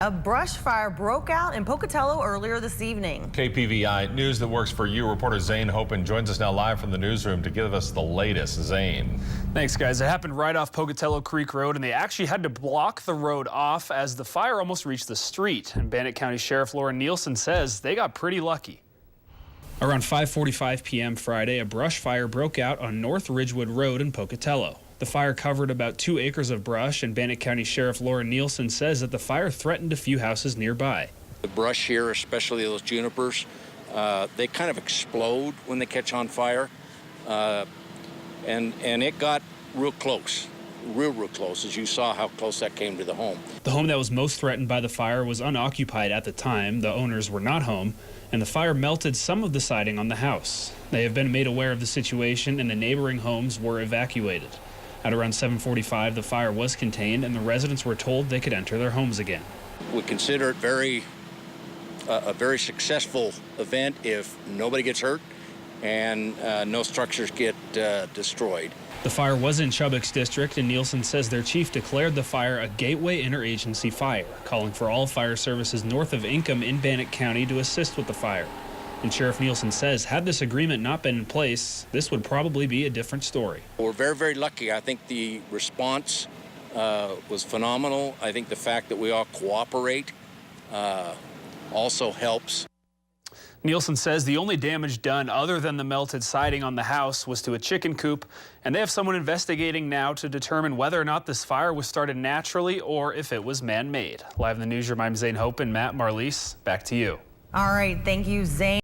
A brush fire broke out in Pocatello earlier this evening. KPVI news that works for you. Reporter Zane Hopen joins us now live from the newsroom to give us the latest. Zane. Thanks, guys. It happened right off Pocatello Creek Road, and they actually had to block the road off as the fire almost reached the street. And Bannock County Sheriff Lauren Nielsen says they got pretty lucky. Around 5:45 p.m. Friday, a brush fire broke out on North Ridgewood Road in Pocatello. The fire covered about 2 acres of brush, and Bannock County Sheriff Lauren Nielsen says that the fire threatened a few houses nearby. The brush here, especially those junipers, they kind of explode when they catch on fire, and it got real close, real close, as you saw how close that came to the home. The home that was most threatened by the fire was unoccupied at the time. The owners were not home, and the fire melted some of the siding on the house. They have been made aware of the situation, and the neighboring homes were evacuated. At around 7:45, the fire was contained, and the residents were told they could enter their homes again. We consider it a very successful event if nobody gets hurt and no structures get destroyed. The fire was in Chubbuck's district, and Nielsen says their chief declared the fire a gateway interagency fire, calling for all fire services north of Income in Bannock County to assist with the fire. And Sheriff Nielsen says had this agreement not been in place, this would probably be a different story. We're very lucky. I think the response was phenomenal. I think the fact that we all cooperate also helps. Nielsen says the only damage done other than the melted siding on the house was to a chicken coop, and they have someone investigating now to determine whether or not this fire was started naturally or if it was man-made. Live in the newsroom, I'm Zane Hopen. Matt, Marlise, back to you. All right, thank you, Zane.